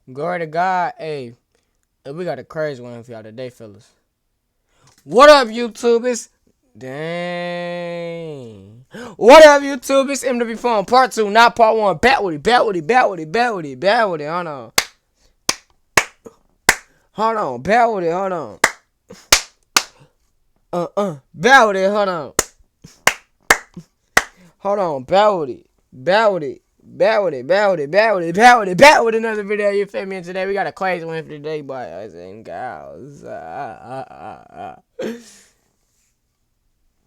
Glory to God. Hey, we got a crazy one for y'all today, fellas. What up, YouTube? It's dang. What up, YouTube? It's MW Phone Part 2, not Part 1. Bat with it, bat with it, bat with it, bat with it, bat with it. Hold on. Hold on. Bat with it, hold on. Bat with it, hold on. Hold on. Bat with it. Bat with it. Bat with it, bat with it, bat with it, bat with it, bat with another video, you feel me? And today we got a crazy one for today, boys and gals.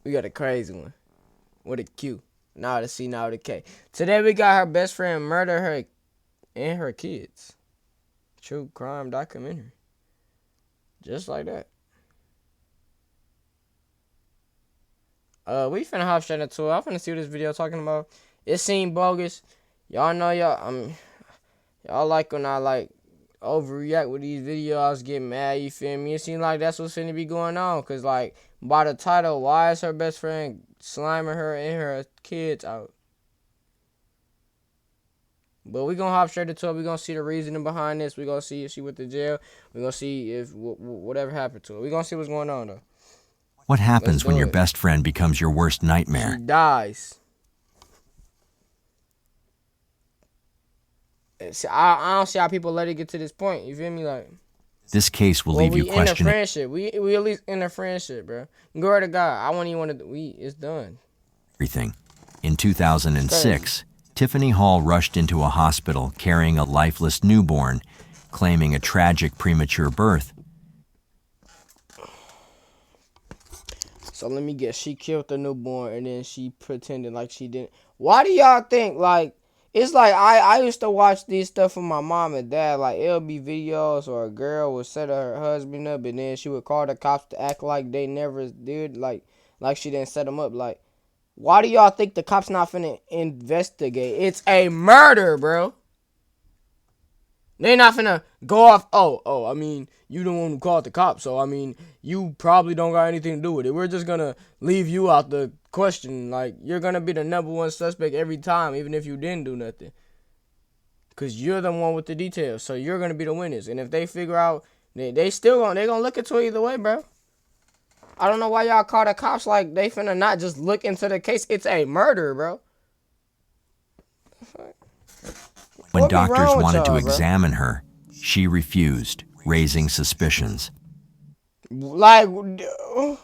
We got a crazy one. With a Q. Now the C, now the K. Today we got her best friend murder her and her kids. True crime documentary. Just like that. We finna hop straight into it. I'm finna see what this video talking about. It seemed bogus. Y'all know y'all like when I like overreact with these videos, get mad, you feel me? It seems like that's what's finna be going on. Cause like by the title, why is her best friend sliming her and her kids out? But we gonna hop straight into it. We gonna see the reasoning behind this. We gonna see if she went to jail. We gonna see if whatever happened to her. We gonna see what's going on though. What happens when your best friend becomes your worst nightmare? She dies. See, I don't see how people let it get to this point. You feel me? Like, this case will leave you questioning. We in a friendship. We at least in a friendship, bro. Glory to God. I won't even want to. It's done. Everything. In 2006, Tiffany Hall rushed into a hospital carrying a lifeless newborn, claiming a tragic premature birth. So let me guess. She killed the newborn and then she pretended like she didn't. Why do y'all think like? It's like I used to watch these stuff with my mom and dad. Like it'll be videos or a girl would set her husband up and then she would call the cops to act like they never did, like she didn't set him up. Like, why do y'all think the cops not finna investigate? It's a murder, bro. They not finna go off. Oh, I mean, you the one who called the cops, so I mean, you probably don't got anything to do with it. We're just gonna leave you out the question. Like, you're gonna be the number one suspect every time, even if you didn't do nothing. Cause you're the one with the details, so you're gonna be the witness. And if they figure out, they gonna look into it either way, bro. I don't know why y'all call the cops like they finna not just look into the case. It's a murder, bro. When doctors wanted to examine her, she refused, raising suspicions. Like, at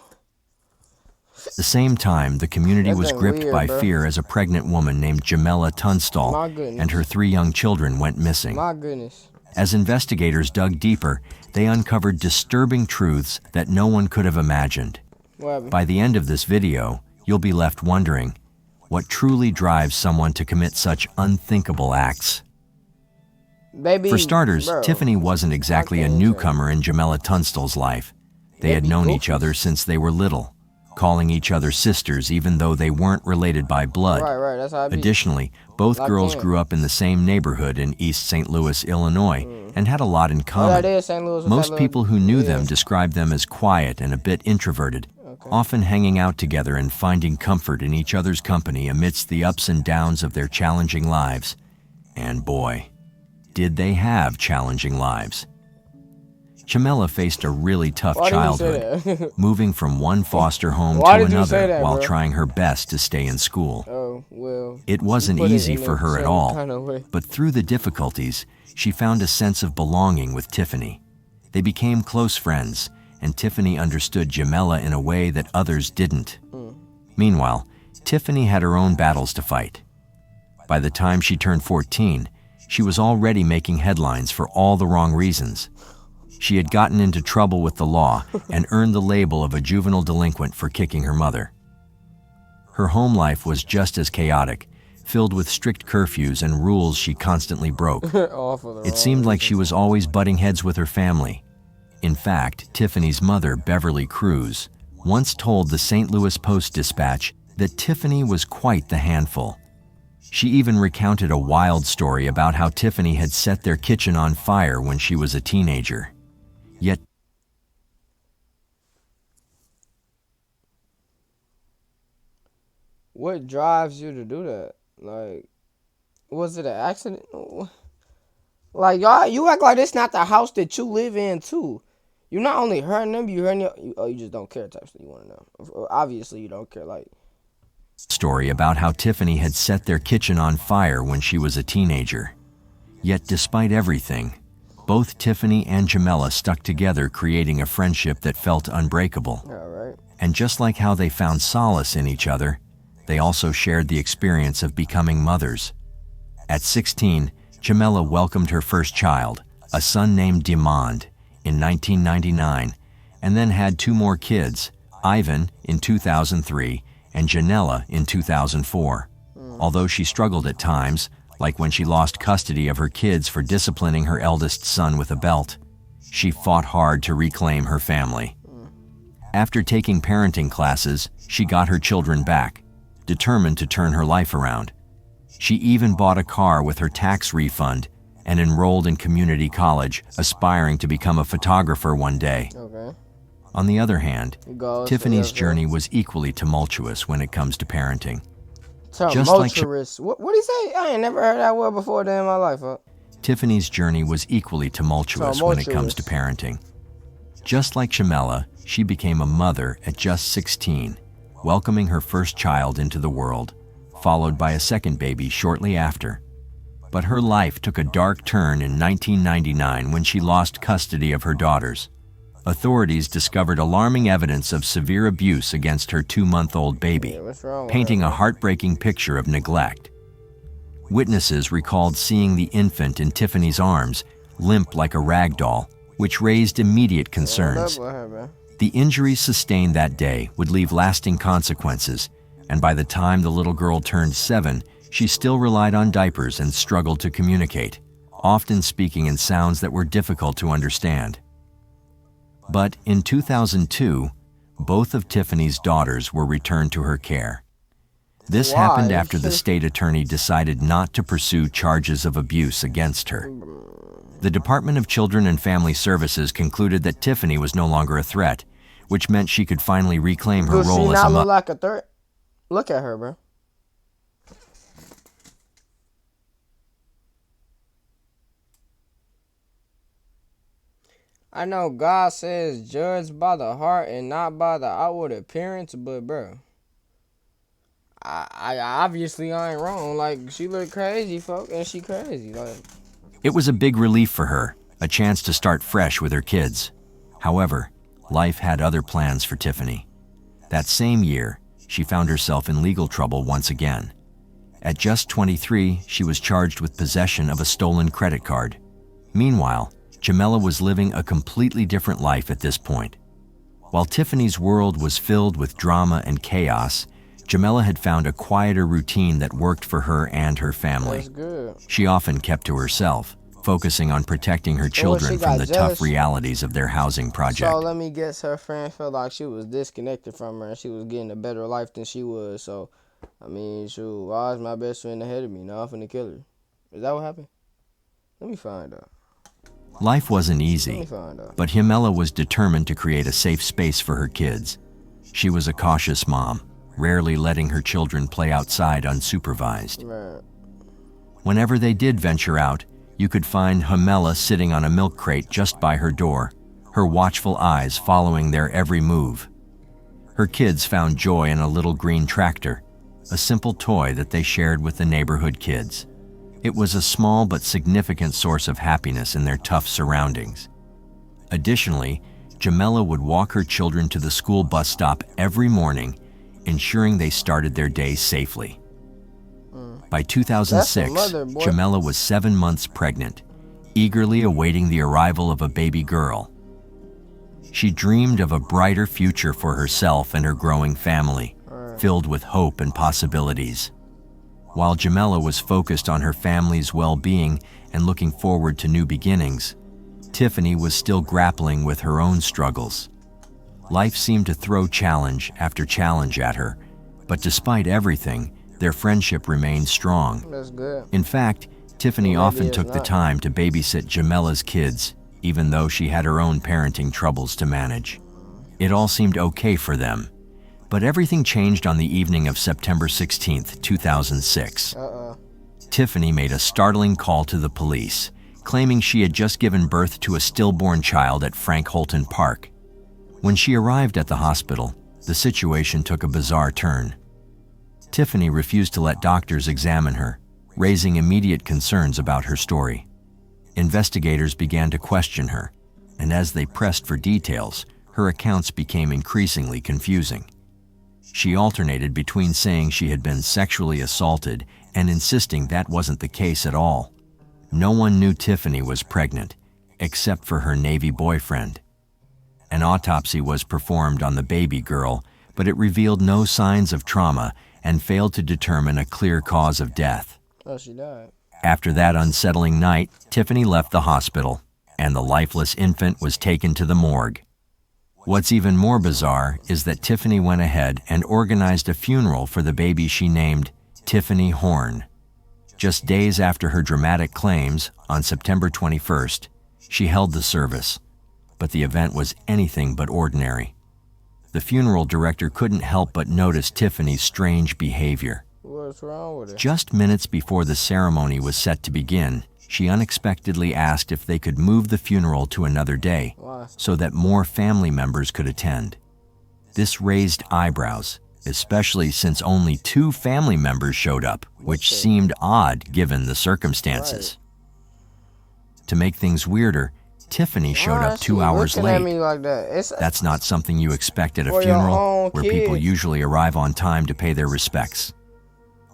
the same time, the community was gripped by fear as a pregnant woman named Jamela Tunstall and her 3 young children went missing. My goodness. As investigators dug deeper, they uncovered disturbing truths that no one could have imagined. By the end of this video, you'll be left wondering, what truly drives someone to commit such unthinkable acts? Baby, for starters, Tiffany wasn't exactly a newcomer in Jamela Tunstall's life. They had known each other since they were little, calling each other sisters even though they weren't related by blood. Right, that's how it be. Additionally, both girls grew up in the same neighborhood in East St. Louis, Illinois, and had a lot in common. Most people who knew them described them as quiet and a bit introverted, often hanging out together and finding comfort in each other's company amidst the ups and downs of their challenging lives. And boy, did they have challenging lives. Jamela faced a really tough childhood, moving from one foster home to another while trying her best to stay in school. It wasn't easy for her at all, but through the difficulties, she found a sense of belonging with Tiffany. They became close friends, and Tiffany understood Jamela in a way that others didn't. Meanwhile, Tiffany had her own battles to fight. By the time she turned 14, she was already making headlines for all the wrong reasons. She had gotten into trouble with the law and earned the label of a juvenile delinquent for kicking her mother. Her home life was just as chaotic, filled with strict curfews and rules she constantly broke. It seemed like she was always butting heads with her family. In fact, Tiffany's mother, Beverly Cruz, once told the St. Louis Post-Dispatch that Tiffany was quite the handful. She even recounted a wild story about how Tiffany had set their kitchen on fire when she was a teenager. Yet, what drives you to do that? Like, was it an accident? Like, y'all, you act like it's not the house that you live in, too. You not only hurting them, you hurting you just don't care type stuff. You want to know. Obviously, you don't care. Like, story about how Tiffany had set their kitchen on fire when she was a teenager. Yet despite everything, both Tiffany and Jamela stuck together, creating a friendship that felt unbreakable. all right. And just like how they found solace in each other, they also shared the experience of becoming mothers. At 16, Jamela welcomed her first child, a son named Demond, in 1999, and then had 2 more kids, Ivan in 2003 and Janella in 2004. Although she struggled at times, like when she lost custody of her kids for disciplining her eldest son with a belt, she fought hard to reclaim her family. After taking parenting classes, she got her children back, determined to turn her life around. She even bought a car with her tax refund and enrolled in community college, aspiring to become a photographer one day. Okay. On the other hand, Tiffany's journey was equally tumultuous when it comes to parenting. Tumultuous. What do you say? I ain't never heard that word before in my life. Huh? Tiffany's journey was equally tumultuous when it comes to parenting. Just like Jamela, she became a mother at just 16, welcoming her first child into the world, followed by a second baby shortly after. But her life took a dark turn in 1999 when she lost custody of her daughters. Authorities discovered alarming evidence of severe abuse against her 2-month-old baby, painting a heartbreaking picture of neglect. Witnesses recalled seeing the infant in Tiffany's arms, limp like a rag doll, which raised immediate concerns. The injuries sustained that day would leave lasting consequences, and by the time the little girl turned 7, she still relied on diapers and struggled to communicate, often speaking in sounds that were difficult to understand. But in 2002, both of Tiffany's daughters were returned to her care. This happened after the state attorney decided not to pursue charges of abuse against her. The Department of Children and Family Services concluded that Tiffany was no longer a threat, which meant she could finally reclaim her role as a mother. Like a threat? Look at her, bro. I know God says judge by the heart and not by the outward appearance, but bro, I obviously ain't wrong. Like, she look crazy, folk, and she crazy. Like, it was a big relief for her, a chance to start fresh with her kids. However, life had other plans for Tiffany. That same year, she found herself in legal trouble once again. At just 23, she was charged with possession of a stolen credit card. Meanwhile, Jamela was living a completely different life at this point. While Tiffany's world was filled with drama and chaos, Jamela had found a quieter routine that worked for her and her family. that's good. She often kept to herself, focusing on protecting her children from the tough realities of their housing project. So let me guess, her friend felt like she was disconnected from her and she was getting a better life than she was. So, I mean, shoot, why is my best friend ahead of me? Now I'm finna kill her. Is that what happened? Let me find out. Life wasn't easy, but Jamela was determined to create a safe space for her kids. She was a cautious mom, rarely letting her children play outside unsupervised. Right. Whenever they did venture out, you could find Jamela sitting on a milk crate just by her door, her watchful eyes following their every move. Her kids found joy in a little green tractor, a simple toy that they shared with the neighborhood kids. It was a small but significant source of happiness in their tough surroundings. Additionally, Jamela would walk her children to the school bus stop every morning, ensuring they started their day safely. By 2006, Jamela was 7 months pregnant, eagerly awaiting the arrival of a baby girl. She dreamed of a brighter future for herself and her growing family, filled with hope and possibilities. While Jamela was focused on her family's well-being and looking forward to new beginnings, Tiffany was still grappling with her own struggles. Life seemed to throw challenge after challenge at her, but despite everything, their friendship remained strong. That's good. In fact, Tiffany often took the time to babysit Jamela's kids, even though she had her own parenting troubles to manage. It all seemed okay for them. But everything changed on the evening of September 16, 2006. Tiffany made a startling call to the police, claiming she had just given birth to a stillborn child at Frank Holton Park. When she arrived at the hospital, the situation took a bizarre turn. Tiffany refused to let doctors examine her, raising immediate concerns about her story. Investigators began to question her, and as they pressed for details, her accounts became increasingly confusing. She alternated between saying she had been sexually assaulted and insisting that wasn't the case at all. No one knew Tiffany was pregnant, except for her Navy boyfriend. An autopsy was performed on the baby girl, but it revealed no signs of trauma and failed to determine a clear cause of death. Oh, she died. After that unsettling night, Tiffany left the hospital, and the lifeless infant was taken to the morgue. What's even more bizarre is that Tiffany went ahead and organized a funeral for the baby she named Tiffany Horn. Just days after her dramatic claims, on September 21st, she held the service, but the event was anything but ordinary. The funeral director couldn't help but notice Tiffany's strange behavior. What's wrong with her? Just minutes before the ceremony was set to begin, she unexpectedly asked if they could move the funeral to another day. Why? So that more family members could attend. This raised eyebrows, especially since only 2 family members showed up, which seemed odd given the circumstances. Right. To make things weirder, Tiffany showed up 2 hours late. At me like that? That's not something you expect at a funeral, where people usually arrive on time to pay their respects.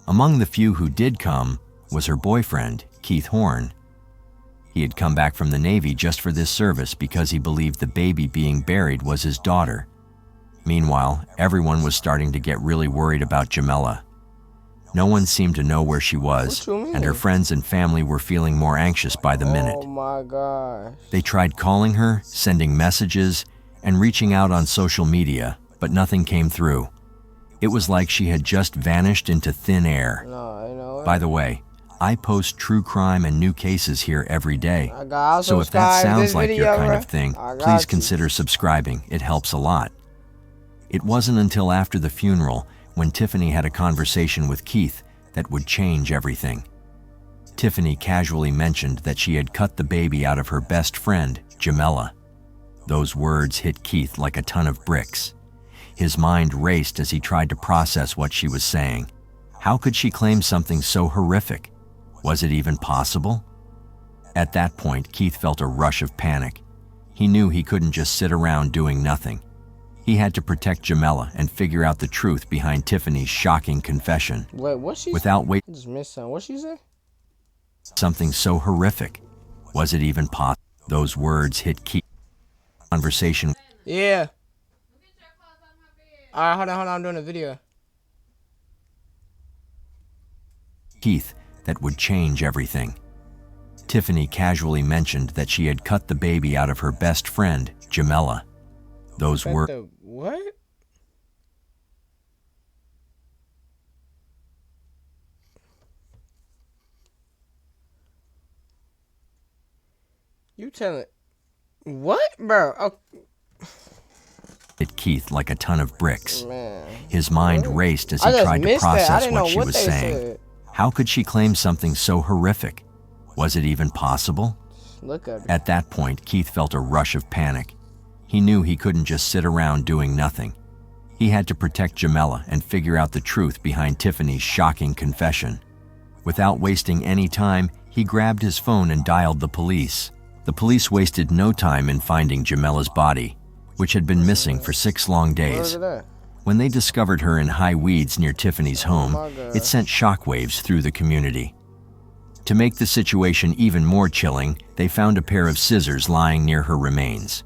Among the few who did come was her boyfriend, Keith Horn. He had come back from the Navy just for this service because he believed the baby being buried was his daughter. Meanwhile, everyone was starting to get really worried about Jamela. No one seemed to know where she was, and her friends and family were feeling more anxious by the minute. Oh my gosh. They tried calling her, sending messages, and reaching out on social media, but nothing came through. It was like she had just vanished into thin air. No, you know what? By the way, I post true crime and new cases here every day. So if that sounds like your kind of thing, please consider subscribing. It helps a lot. It wasn't until after the funeral, when Tiffany had a conversation with Keith, that would change everything. Tiffany casually mentioned that she had cut the baby out of her best friend, Jamela. Those words hit Keith like a ton of bricks. His mind raced as he tried to process what she was saying. How could she claim something so horrific? Was it even possible? At that point, Keith felt a rush of panic. He knew he couldn't just sit around doing nothing. He had to protect Jamela and figure out the truth behind Tiffany's shocking confession. Wait, what she Without waiting, just missed something. What she said? Something so horrific. Was it even possible? Those words hit Keith. Conversation. Yeah. All right, hold on. I'm doing a video. Keith, that would change everything. Tiffany casually mentioned that she had cut the baby out of her best friend, Jamela. Those words. What? You telling? What, bro? Oh. Hit Keith like a ton of bricks. Man. His mind raced as he tried to process what she was saying. How could she claim something so horrific? Was it even possible? Look at her. At that point, Keith felt a rush of panic. He knew he couldn't just sit around doing nothing. He had to protect Jamela and figure out the truth behind Tiffany's shocking confession. Without wasting any time, he grabbed his phone and dialed the police. The police wasted no time in finding Jamela's body, which had been missing for 6 long days. When they discovered her in high weeds near Tiffany's home, it sent shockwaves through the community. To make the situation even more chilling, they found a pair of scissors lying near her remains.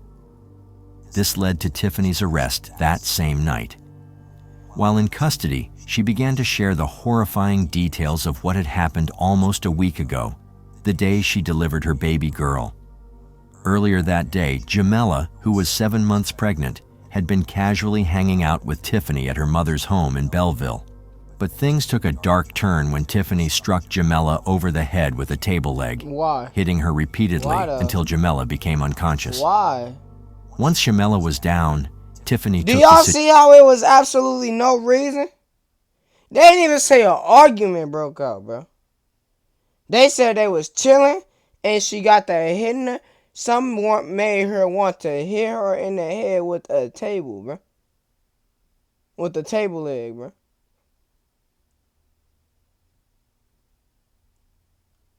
This led to Tiffany's arrest that same night. While in custody, she began to share the horrifying details of what had happened almost a week ago, the day she delivered her baby girl. Earlier that day, Jamela, who was 7 months pregnant, had been casually hanging out with Tiffany at her mother's home in Belleville. But things took a dark turn when Tiffany struck Jamela over the head with a table leg, hitting her repeatedly until Jamela became unconscious. Why? Once Jamela was down, Tiffany took... Do y'all see how it was absolutely no reason? They didn't even say an argument broke out, bro. They said they was chilling, and she got that hitting her. Someone made her want to hit her in the head with a table, bro. With the table leg, bro.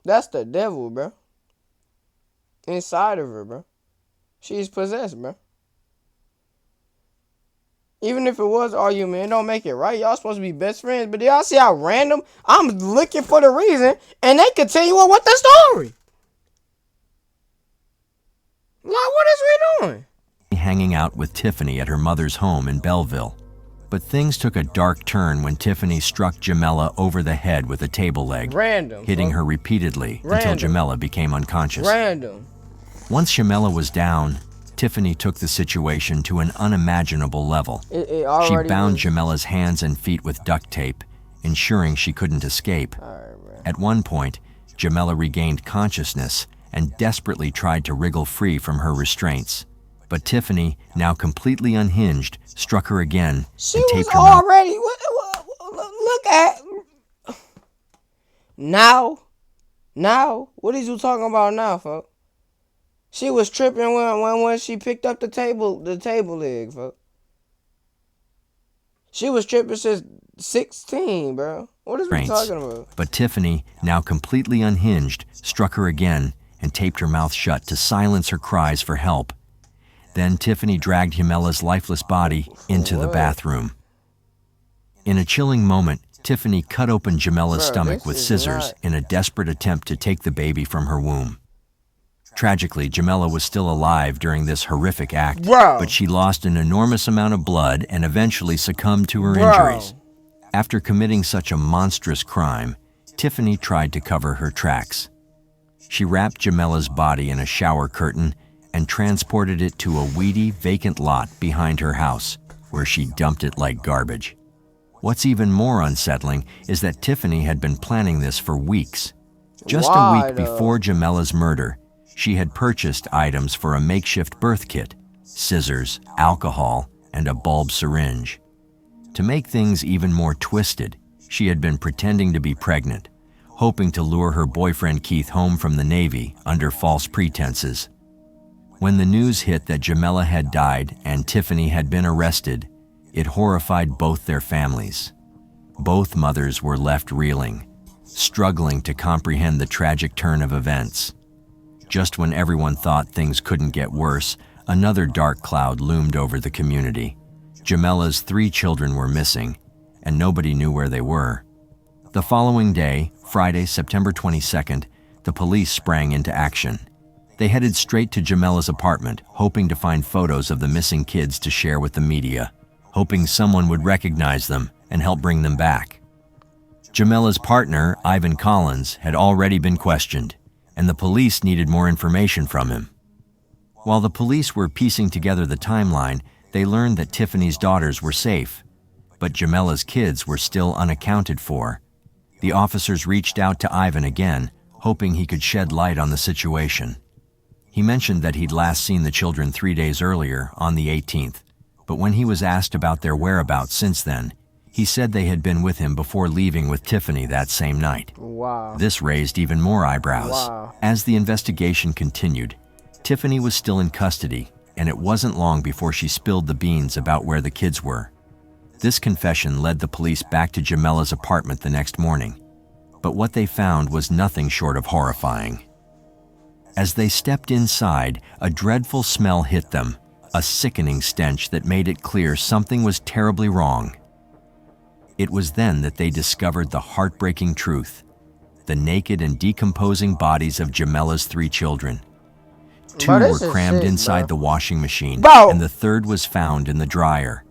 That's the devil, bro. Inside of her, bro. She's possessed, bro. Even if it was argument, it don't make it right. Y'all supposed to be best friends, but y'all see how random? I'm looking for the reason, and they continue on with the story. Like, what is we doing? Hanging out with Tiffany at her mother's home in Belleville. But things took a dark turn when Tiffany struck Jamela over the head with a table leg, hitting her repeatedly until Jamela became unconscious. Once Jamela was down, Tiffany took the situation to an unimaginable level. She bound Jamela's hands and feet with duct tape, ensuring she couldn't escape. At one point, Jamela regained consciousness and desperately tried to wriggle free from her restraints. But Tiffany, now completely unhinged, struck her again and taped her mouth. Look at now. What are you talking about now, folks? She was tripping when she picked up the table leg, folks. She was tripping since 16, bro. What is we talking about? But Tiffany, now completely unhinged, struck her again and taped her mouth shut to silence her cries for help. Then Tiffany dragged Jamela's lifeless body into the bathroom. In a chilling moment, Tiffany cut open Jamela's stomach with scissors in a desperate attempt to take the baby from her womb. Tragically, Jamela was still alive during this horrific act, but she lost an enormous amount of blood and eventually succumbed to her injuries. After committing such a monstrous crime, Tiffany tried to cover her tracks. She wrapped Jamela's body in a shower curtain and transported it to a weedy, vacant lot behind her house, where she dumped it like garbage. What's even more unsettling is that Tiffany had been planning this for weeks. Just a week before Jamela's murder, she had purchased items for a makeshift birth kit, scissors, alcohol, and a bulb syringe. To make things even more twisted, she had been pretending to be pregnant, hoping to lure her boyfriend Keith home from the Navy under false pretenses. When the news hit that Jamela had died and Tiffany had been arrested, it horrified both their families. Both mothers were left reeling, struggling to comprehend the tragic turn of events. Just when everyone thought things couldn't get worse, another dark cloud loomed over the community. Jamela's 3 children were missing, and nobody knew where they were. The following day, Friday, September 22nd, the police sprang into action. They headed straight to Jamela's apartment, hoping to find photos of the missing kids to share with the media, hoping someone would recognize them and help bring them back. Jamela's partner, Ivan Collins, had already been questioned, and the police needed more information from him. While the police were piecing together the timeline, they learned that Tiffany's daughters were safe, but Jamela's kids were still unaccounted for. The officers reached out to Ivan again, hoping he could shed light on the situation. He mentioned that he'd last seen the children 3 days earlier, on the 18th, but when he was asked about their whereabouts since then, he said they had been with him before leaving with Tiffany that same night. This raised even more eyebrows. As the investigation continued, Tiffany was still in custody, and it wasn't long before she spilled the beans about where the kids were. This confession led the police back to Jamela's apartment the next morning, but what they found was nothing short of horrifying. As they stepped inside, a dreadful smell hit them, a sickening stench that made it clear something was terribly wrong. It was then that they discovered the heartbreaking truth: the naked and decomposing bodies of Jamela's 3 children. 2 were crammed inside the washing machine, and the 3rd was found in the dryer.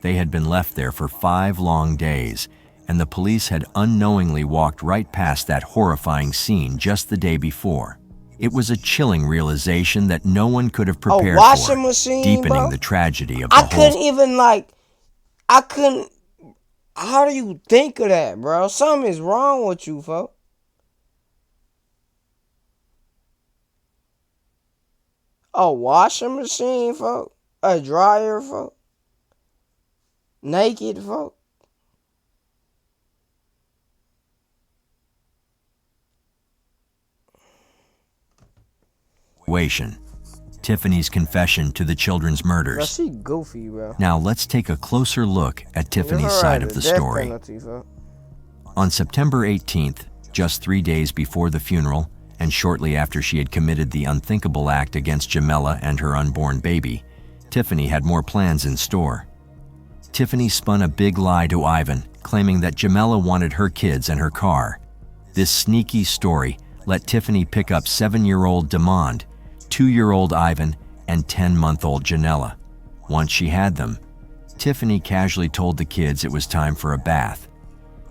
They had been left there for 5 long days, and the police had unknowingly walked right past that horrifying scene just the day before. It was a chilling realization that no one could have prepared for, deepening the tragedy of the whole. I couldn't. How do you think of that, bro? Something is wrong with you, folks. A washing machine, folks. A dryer, folks. Naked, folks. Tiffany's confession to the children's murders. Bro, she goofy, bro. Now let's take a closer look at Tiffany's side of the story. On September 18th, just 3 days before the funeral, and shortly after she had committed the unthinkable act against Jamila and her unborn baby, Tiffany had more plans in store. Tiffany spun a big lie to Ivan, claiming that Jamila wanted her kids and her car. This sneaky story let Tiffany pick up 7-year-old Demond, 2-year-old Ivan, and 10-month-old Janella. Once she had them, Tiffany casually told the kids it was time for a bath.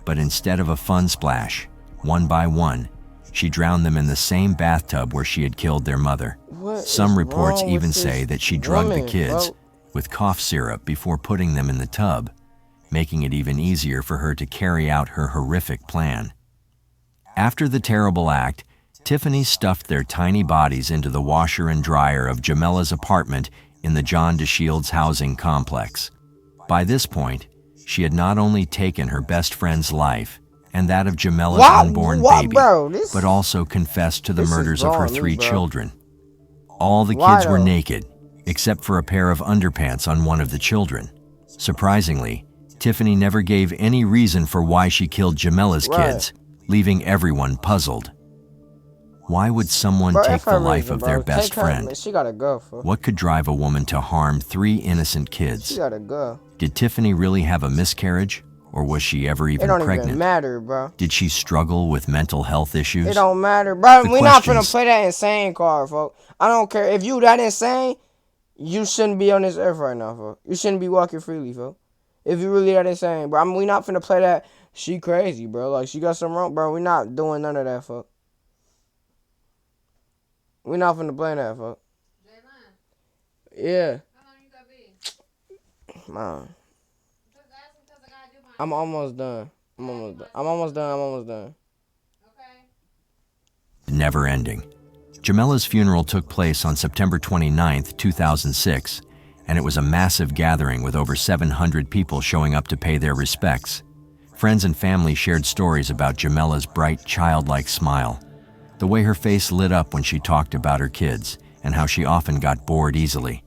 But instead of a fun splash, one by one, she drowned them in the same bathtub where she had killed their mother. Some reports even say that she drugged the kids with cough syrup before putting them in the tub, making it even easier for her to carry out her horrific plan. After the terrible act, Tiffany stuffed their tiny bodies into the washer and dryer of Jamila's apartment in the John DeShields housing complex. By this point, she had not only taken her best friend's life and that of Jamila's unborn baby, but also confessed to the murders of her 3 children. All the kids were naked, except for a pair of underpants on one of the children. Surprisingly, Tiffany never gave any reason for why she killed Jamila's kids, leaving everyone puzzled. Why would someone take the life of their best friend? She gotta go. What could drive a woman to harm 3 innocent kids? She gotta go. Did Tiffany really have a miscarriage? Or was she ever even pregnant? It don't even matter, bro. Did she struggle with mental health issues? It don't matter, bro. We're not finna play that insane card, folks. I don't care. If you that insane, you shouldn't be on this earth right now, folks. You shouldn't be walking freely, folks. If you really that insane, bro. We not finna play that. She crazy, bro. Like, she got something wrong, bro. We not doing none of that, folks. We not finna play that, folks. Yeah. How long you gotta be? Man. I'm almost done. I'm almost done. Okay. Never ending. Jamila's funeral took place on September 29th, 2006, and it was a massive gathering with over 700 people showing up to pay their respects. Friends and family shared stories about Jamila's bright, childlike smile, the way her face lit up when she talked about her kids, and how she often got bored easily.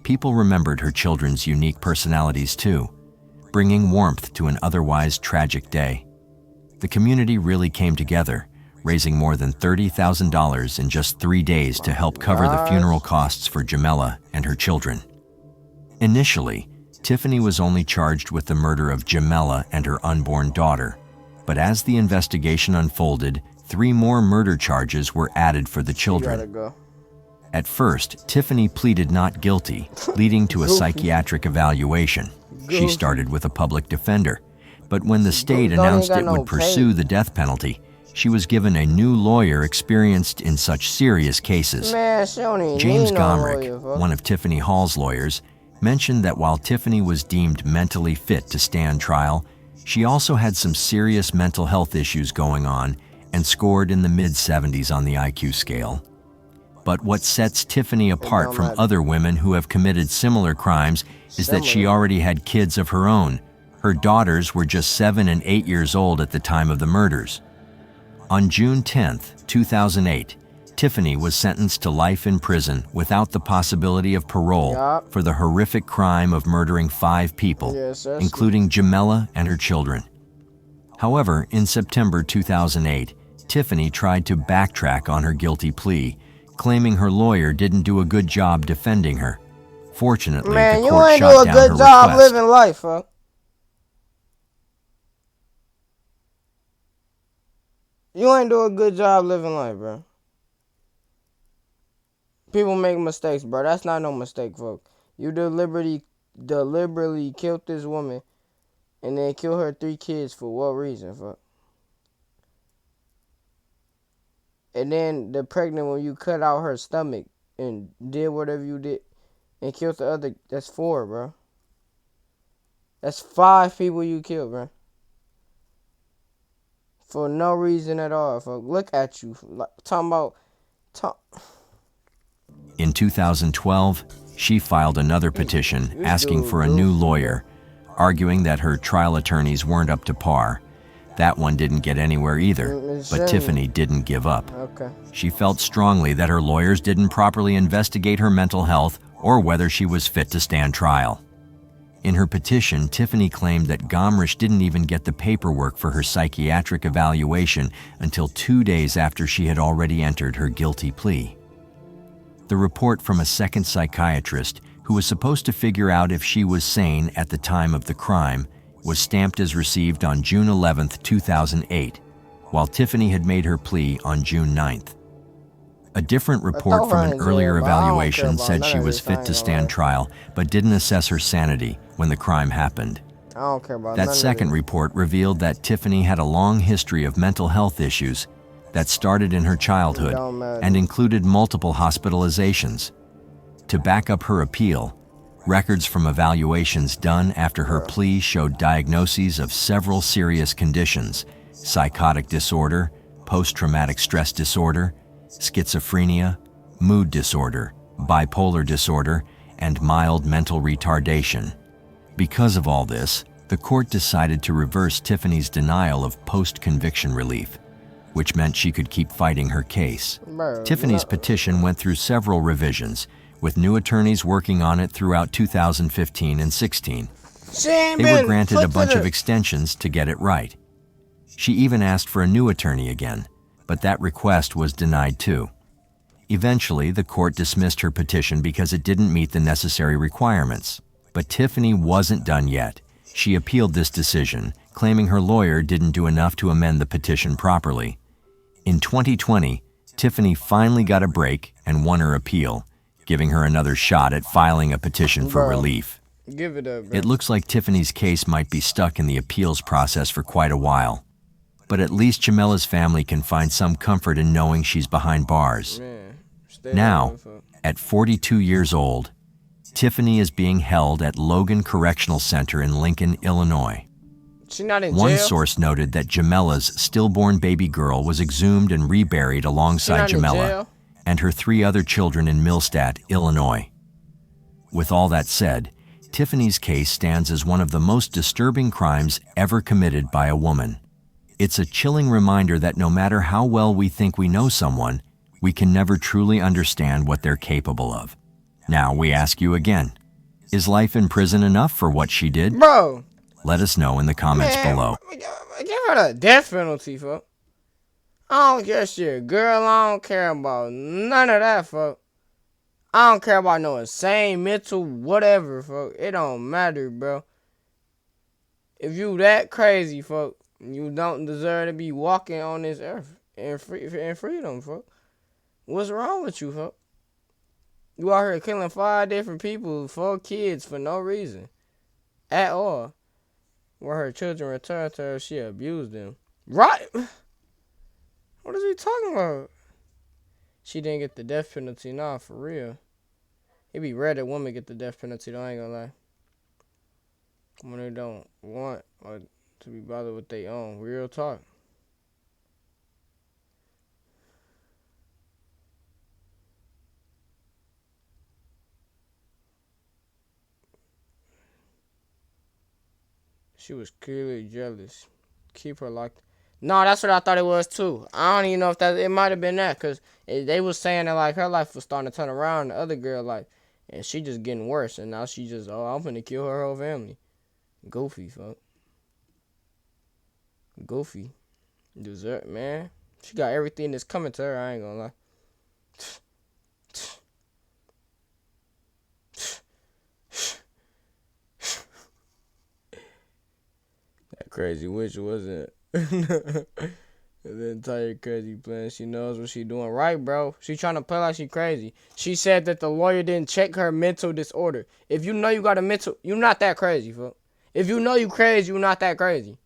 People remembered her children's unique personalities too, bringing warmth to an otherwise tragic day. The community really came together, raising more than $30,000 in just 3 days to help cover the funeral costs for Jamila and her children. Initially, Tiffany was only charged with the murder of Jamila and her unborn daughter, but as the investigation unfolded, 3 more murder charges were added for the children. At first, Tiffany pleaded not guilty, leading to a psychiatric evaluation. She started with a public defender, but when the state announced it would pursue the death penalty, she was given a new lawyer experienced in such serious cases. James Gomrick, one of Tiffany Hall's lawyers, mentioned that while Tiffany was deemed mentally fit to stand trial, she also had some serious mental health issues going on and scored in the mid-70s on the IQ scale. But what sets Tiffany apart from other women who have committed similar crimes is that she already had kids of her own. Her daughters were just 7 and 8 years old at the time of the murders. On June 10, 2008, Tiffany was sentenced to life in prison without the possibility of parole for the horrific crime of murdering 5 people, including Jamila and her children. However, in September 2008, Tiffany tried to backtrack on her guilty plea, claiming her lawyer didn't do a good job defending her. Fortunately, the court shot down her request. Man, you ain't do a good job living life, huh? You ain't do a good job living life, bro. People make mistakes, bro. That's not no mistake, folks. You deliberately killed this woman and then killed her 3 kids for what reason, fuck? And then the pregnant one, you cut out her stomach and did whatever you did and killed the other. That's 4, bro. That's 5 people you killed, bro. For no reason at all, folks. Look at you. Talking about... In 2012, she filed another petition asking for a new lawyer, arguing that her trial attorneys weren't up to par. That one didn't get anywhere either, but Tiffany didn't give up. She felt strongly that her lawyers didn't properly investigate her mental health or whether she was fit to stand trial. In her petition, Tiffany claimed that Gomrich didn't even get the paperwork for her psychiatric evaluation until 2 days after she had already entered her guilty plea. The report from a second psychiatrist, who was supposed to figure out if she was sane at the time of the crime, was stamped as received on June 11, 2008, while Tiffany had made her plea on June 9th. A different report from an earlier evaluation said she was fit to stand trial, but didn't assess her sanity when the crime happened. That second report revealed that Tiffany had a long history of mental health issues that started in her childhood and included multiple hospitalizations. To back up her appeal, records from evaluations done after her plea showed diagnoses of several serious conditions: psychotic disorder, post-traumatic stress disorder, schizophrenia, mood disorder, bipolar disorder, and mild mental retardation. Because of all this, the court decided to reverse Tiffany's denial of post-conviction relief, which meant she could keep fighting her case. Tiffany's petition went through several revisions, with new attorneys working on it throughout 2015 and 16. They were granted a bunch of extensions to get it right. She even asked for a new attorney again, but that request was denied too. Eventually, the court dismissed her petition because it didn't meet the necessary requirements. But Tiffany wasn't done yet. She appealed this decision, claiming her lawyer didn't do enough to amend the petition properly. In 2020, Tiffany finally got a break and won her appeal, giving her another shot at filing a petition for relief. Give it up, bro. It looks like Tiffany's case might be stuck in the appeals process for quite a while. But at least Jamella's family can find some comfort in knowing she's behind bars. Now, at 42 years old, Tiffany is being held at Logan Correctional Center in Lincoln, Illinois. She not in One jail? source noted that Jamella's stillborn baby girl was exhumed and reburied alongside Jamella and her 3 other children in Millstadt, Illinois. With all that said, Tiffany's case stands as one of the most disturbing crimes ever committed by a woman. It's a chilling reminder that no matter how well we think we know someone, we can never truly understand what they're capable of. Now we ask you again, is life in prison enough for what she did? Bro! Let us know in the comments below. Give her the death penalty, fuck. I don't care if she a girl, I don't care about none of that, fuck. I don't care about no insane, mental, whatever, fuck. It don't matter, bro. If you that crazy, fuck, you don't deserve to be walking on this earth in freedom, fuck. What's wrong with you, fuck? You out here killing 5 different people, 4 kids for no reason. At all. When her children returned to her, she abused them. Right? What is he talking about? She didn't get the death penalty. Nah, for real. It be rare that women get the death penalty, though, I ain't gonna lie. When they don't want or to be bothered with their own. Real talk. She was clearly jealous. Keep her locked. No, that's what I thought it was too. I don't even know if that, it might have been that, because they was saying that like her life was starting to turn around, the other girl life, and she just getting worse, and now she just, oh, I'm finna kill her whole family. Goofy, fuck. Goofy. Dessert, man. She got everything that's coming to her, I ain't gonna lie. That crazy witch wasn't the entire crazy plan. She knows what she doing right, bro. She trying to play like she crazy. She said that the lawyer didn't check her mental disorder. If you know you got a mental, you're not that crazy, fuck. If you know you crazy, you're not that crazy.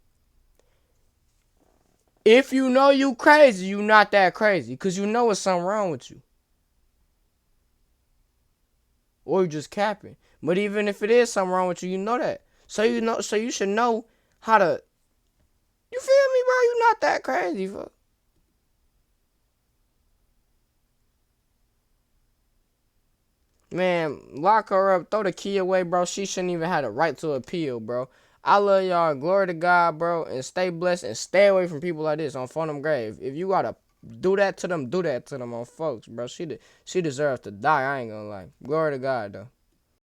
If you know you crazy, you're not that crazy. Because you know it's something wrong with you. Or you just capping. But even if it is something wrong with you, you know that. So you should know how to. You feel me, bro? You not that crazy, fuck. Man, lock her up, throw the key away, bro. She shouldn't even have the right to appeal, bro. I love y'all. Glory to God, bro. And stay blessed and stay away from people like this on Phone Grave. If you gotta do that to them on folks, bro. She deserves to die. I ain't gonna lie. Glory to God, though.